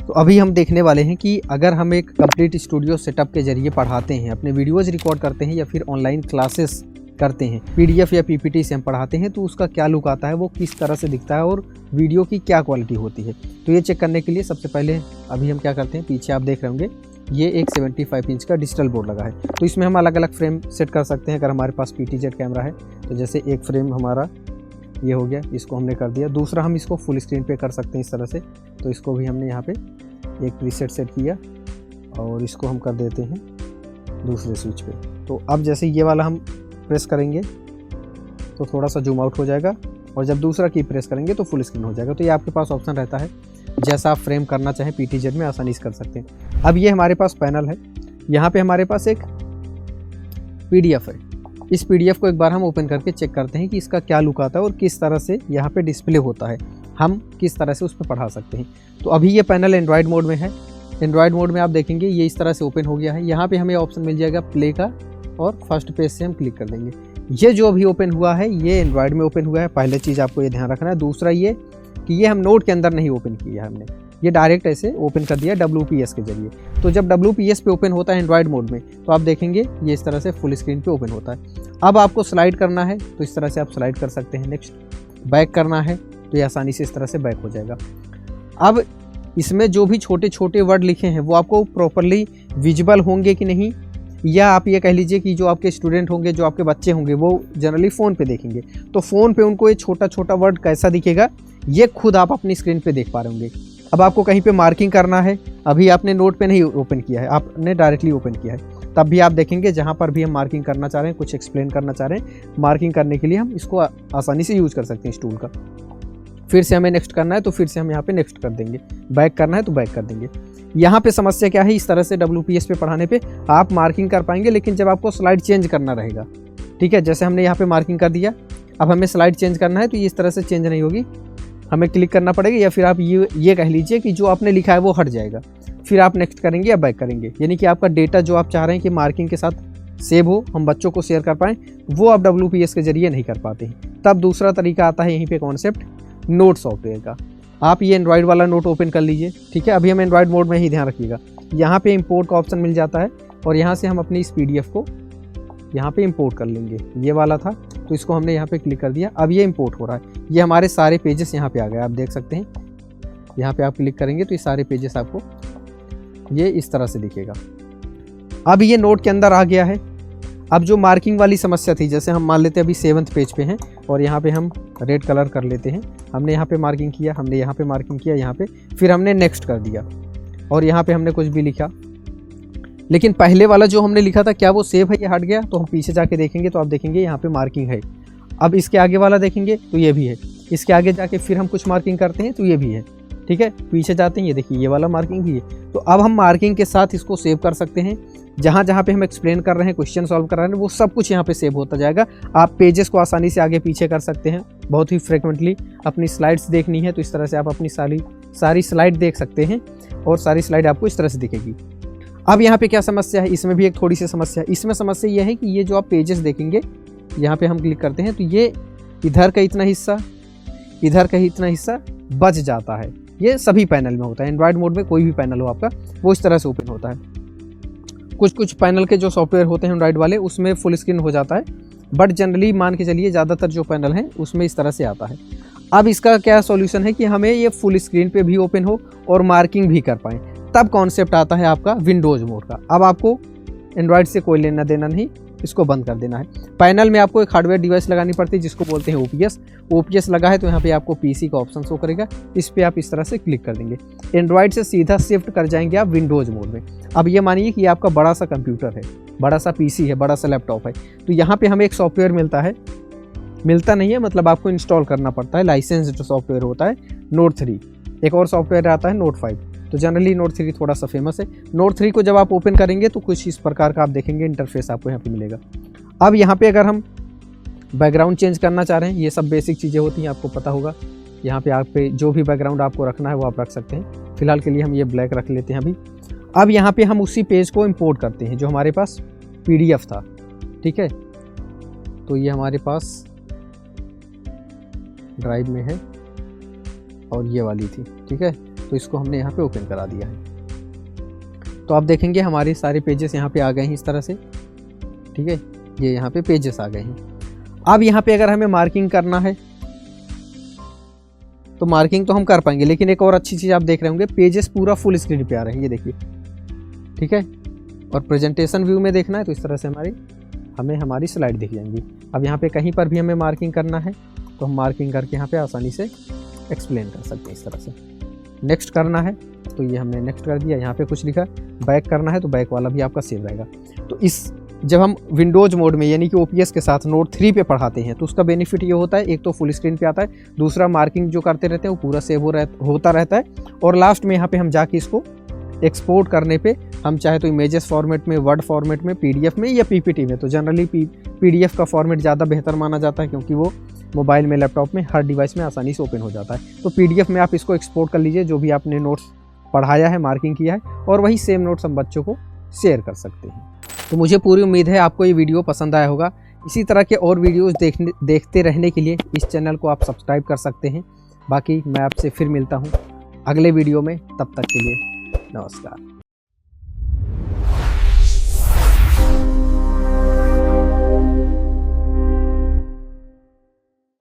तो अभी हम देखने वाले हैं कि अगर हम एक कंप्लीट स्टूडियो सेटअप के जरिए पढ़ाते हैं, अपने वीडियोज़ रिकॉर्ड करते हैं या फिर ऑनलाइन क्लासेस करते हैं, पीडीएफ या पीपीटी से हम पढ़ाते हैं, तो उसका क्या लुक आता है, वो किस तरह से दिखता है और वीडियो की क्या क्वालिटी होती है। तो ये चेक करने के लिए सबसे पहले अभी हम क्या करते हैं, पीछे आप देख रहे होंगे ये एक 75 इंच का डिजिटल बोर्ड लगा है। तो इसमें हम अलग अलग फ्रेम सेट कर सकते हैं। अगर हमारे पास PTZ कैमरा है तो जैसे एक फ्रेम हमारा ये हो गया, इसको हमने कर दिया। दूसरा हम इसको फुल स्क्रीन पे कर सकते हैं इस तरह से, तो इसको भी हमने यहाँ पे एक प्रीसेट सेट किया और इसको हम कर देते हैं दूसरे स्विच पे। तो अब जैसे ये वाला हम प्रेस करेंगे तो थोड़ा सा जूम आउट हो जाएगा और जब दूसरा की प्रेस करेंगे तो फुल स्क्रीन हो जाएगा। तो ये आपके पास ऑप्शन रहता है, जैसा आप फ्रेम करना चाहें PTZ में आसानी से कर सकते हैं। अब ये हमारे पास पैनल है, यहाँ पे हमारे पास एक PDF है। इस PDF को एक बार हम ओपन करके चेक करते हैं कि इसका क्या लुक आता है और किस तरह से यहाँ पे डिस्प्ले होता है, हम किस तरह से उस पर पढ़ा सकते हैं। तो अभी ये पैनल एंड्रॉयड मोड में है। एंड्रॉयड मोड में आप देखेंगे ये इस तरह से ओपन हो गया है। यहाँ पे हमें ऑप्शन मिल जाएगा प्ले का और फर्स्ट पेज से हम क्लिक कर देंगे। ये जो अभी ओपन हुआ है ये एंड्रॉयड में ओपन हुआ है, पहले चीज़ आपको ये ध्यान रखना है। दूसरा ये कि ये हम नोट के अंदर नहीं ओपन किया है, हमने ये डायरेक्ट ऐसे ओपन कर दिया WPS के जरिए। तो जब WPS पे ओपन होता है एंड्रॉयड मोड में तो आप देखेंगे ये इस तरह से फुल स्क्रीन पे ओपन होता है। अब आपको स्लाइड करना है तो इस तरह से आप स्लाइड कर सकते हैं। नेक्स्ट बैक करना है तो ये आसानी से इस तरह से बैक हो जाएगा। अब इसमें जो भी छोटे छोटे वर्ड लिखे हैं वो आपको प्रॉपरली विजिबल होंगे कि नहीं, या आप ये कह लीजिए कि जो आपके स्टूडेंट होंगे, जो आपके बच्चे होंगे, वो जनरली फ़ोन पे देखेंगे, तो फ़ोन पे उनको ये छोटा छोटा वर्ड कैसा दिखेगा ये खुद आप अपनी स्क्रीन पे देख पा रहे होंगे। अब आपको कहीं पे मार्किंग करना है, अभी आपने नोट पे नहीं ओपन किया है, आपने डायरेक्टली ओपन किया है, तब भी आप देखेंगे जहाँ पर भी हम मार्किंग करना चाह रहे हैं, कुछ एक्सप्लेन करना चाह रहे हैं, मार्किंग करने के लिए हम इसको आसानी से यूज़ कर सकते हैं इस टूल का। फिर से हमें नेक्स्ट करना है तो फिर से हम यहाँ पे नेक्स्ट कर देंगे, बैक करना है तो बैक कर देंगे। यहाँ पे समस्या क्या है, इस तरह से WPS पे पढ़ाने पे आप मार्किंग कर पाएंगे, लेकिन जब आपको स्लाइड चेंज करना रहेगा, ठीक है, जैसे हमने यहाँ पे मार्किंग कर दिया, अब हमें स्लाइड चेंज करना है तो ये इस तरह से चेंज नहीं होगी, हमें क्लिक करना पड़ेगा, या फिर आप ये कह लीजिए कि जो आपने लिखा है वो हट जाएगा। फिर आप नेक्स्ट करेंगे या बैक करेंगे, यानी कि आपका डेटा जो आप चाह रहे हैं कि मार्किंग के साथ सेव हो, हम बच्चों को शेयर कर पाएँ, वो आप WPS के जरिए नहीं कर पाते हैं। तब दूसरा तरीका आता है यहीं पे कॉन्सेप्ट नोट सॉफ्टवेयर का। आप ये एंड्रॉयड वाला नोट ओपन कर लीजिए, ठीक है। अभी हम एंड्रॉयड मोड में ही, ध्यान रखिएगा, यहाँ पे इंपोर्ट का ऑप्शन मिल जाता है और यहाँ से हम अपनी इस PDF को यहाँ पे इंपोर्ट कर लेंगे। ये वाला था तो इसको हमने यहाँ पे क्लिक कर दिया, अब ये इंपोर्ट हो रहा है। ये हमारे सारे पेजेस यहाँ पे आ गए, आप देख सकते हैं। यहाँ पे आप क्लिक करेंगे तो ये सारे पेजेस आपको ये इस तरह से दिखेगा। अब ये नोट के अंदर आ गया है। अब जो मार्किंग वाली समस्या थी, जैसे हम मान लेते हैं अभी 7th पेज पे हैं और यहाँ पे हम रेड कलर कर लेते हैं, हमने यहाँ पे मार्किंग किया, हमने यहाँ पे मार्किंग किया, यहाँ पे फिर हमने नेक्स्ट कर दिया और यहाँ पे हमने कुछ भी लिखा, लेकिन पहले वाला जो हमने लिखा था क्या वो सेव है, ये हट गया। तो हम पीछे जाके देखेंगे तो आप देखेंगे यहाँ पे मार्किंग है। अब इसके आगे वाला देखेंगे तो ये भी है, इसके आगे जाके फिर हम कुछ मार्किंग करते हैं तो ये भी है, ठीक है। पीछे जाते हैं, ये देखिए ये वाला मार्किंग भी है। तो अब हम मार्किंग के साथ इसको सेव कर सकते हैं। जहाँ जहाँ पे हम एक्सप्लेन कर रहे हैं, क्वेश्चन सॉल्व कर रहे हैं, वो सब कुछ यहाँ पे सेव होता जाएगा। आप पेजेस को आसानी से आगे पीछे कर सकते हैं। बहुत ही फ्रिक्वेंटली अपनी स्लाइड्स देखनी है तो इस तरह से आप अपनी सारी स्लाइड देख सकते हैं और सारी स्लाइड आपको इस तरह से दिखेगी। अब यहाँ पे क्या समस्या है, इसमें भी एक थोड़ी सी समस्या है। इसमें समस्या ये है कि ये जो आप पेजेस देखेंगे, यहाँ पे हम क्लिक करते हैं तो ये इधर का इतना हिस्सा, इधर का इतना हिस्सा बच जाता है। ये सभी पैनल में होता है, एंड्रॉयड मोड में कोई भी पैनल हो आपका वो इस तरह से ओपन होता है। कुछ पैनल के जो सॉफ्टवेयर होते हैं एंड्रॉयड वाले उसमें फुल स्क्रीन हो जाता है, बट जनरली मान के चलिए ज़्यादातर जो पैनल हैं उसमें इस तरह से आता है। अब इसका क्या सॉल्यूशन है कि हमें ये फुल स्क्रीन पे भी ओपन हो और मार्किंग भी कर पाएँ। तब कॉन्सेप्ट आता है आपका विंडोज़ मोड का। अब आपको एंड्रॉयड से कोई लेना देना नहीं, इसको बंद कर देना है। पैनल में आपको एक हार्डवेयर डिवाइस लगानी पड़ती है जिसको बोलते हैं OPS लगा है तो यहाँ पे आपको PC का ऑप्शन शो करेगा, इस पे आप इस तरह से क्लिक कर देंगे। एंड्रॉयड से सीधा शिफ्ट कर जाएंगे आप विंडोज़ मोड में। अब ये मानिए कि आपका बड़ा सा कंप्यूटर है, बड़ा सा PC है, बड़ा सा लैपटॉप है, तो यहाँ पे हमें एक सॉफ्टवेयर मिलता नहीं है, मतलब आपको इंस्टॉल करना पड़ता है। लाइसेंस जो सॉफ्टवेयर होता है Note 3, एक और सॉफ्टवेयर आता है Note 5। तो जनरली Note 3 थोड़ा सा फेमस है। Note 3 को जब आप ओपन करेंगे तो कुछ इस प्रकार का आप देखेंगे इंटरफेस आपको यहाँ पे मिलेगा। अब यहाँ पे अगर हम बैकग्राउंड चेंज करना चाह रहे हैं, ये सब बेसिक चीज़ें होती हैं, आपको पता होगा। यहाँ पे आप पे जो भी बैकग्राउंड आपको रखना है वो आप रख सकते हैं। फिलहाल के लिए हम ये ब्लैक रख लेते हैं अभी। अब यहाँ पे हम उसी पेज को इंपोर्ट करते हैं जो हमारे पास PDF था, ठीक है। तो ये हमारे पास ड्राइव में है और ये वाली थी, ठीक है। तो इसको हमने यहाँ पे ओपन करा दिया है। तो आप देखेंगे हमारे सारे पेजेस यहाँ पे आ गए हैं इस तरह से, ठीक है, ये यहाँ पे पेजेस आ गए हैं। अब यहाँ पे अगर हमें मार्किंग करना है तो मार्किंग तो हम कर पाएंगे, लेकिन एक और अच्छी चीज़ आप देख रहे होंगे, पेजेस पूरा फुल स्क्रीन पे आ रहे हैं, ये देखिए, ठीक है। और प्रेजेंटेशन व्यू में देखना है तो इस तरह से हमें हमारी स्लाइड दिख जाएंगी। अब यहाँ पे कहीं पर भी हमें मार्किंग करना है तो हम मार्किंग करके यहाँ पे आसानी से एक्सप्लेन कर सकते हैं इस तरह से। नेक्स्ट करना है तो ये हमने नेक्स्ट कर दिया, यहाँ पे कुछ लिखा, बैक करना है तो बैक वाला भी आपका सेव रहेगा। तो जब हम विंडोज मोड में यानी कि ओपीएस के साथ नोट 3 पे पढ़ाते हैं तो उसका बेनिफिट ये होता है, एक तो फुल स्क्रीन पे आता है, दूसरा मार्किंग जो करते रहते हैं वो पूरा सेव होता रहता है, और लास्ट में यहाँ पे हम जाके इसको एक्सपोर्ट करने पे हम चाहे तो इमेजेस फॉर्मेट में, वर्ड फॉर्मेट में, पीडीएफ में या पीपीटी में, तो जनरली पीडीएफ का फॉर्मेट ज़्यादा बेहतर माना जाता है क्योंकि वो मोबाइल में, लैपटॉप में, हर डिवाइस में आसानी से ओपन हो जाता है। तो पीडीएफ में आप इसको एक्सपोर्ट कर लीजिए, जो भी आपने नोट्स पढ़ाया है, मार्किंग किया है, और वही सेम नोट्स हम बच्चों को शेयर कर सकते हैं। तो मुझे पूरी उम्मीद है आपको ये वीडियो पसंद आया होगा। इसी तरह के और वीडियोस देखते रहने के लिए इस चैनल को आप सब्सक्राइब कर सकते हैं। बाकी मैं आपसे फिर मिलता हूँ अगले वीडियो में, तब तक के लिए नमस्कार।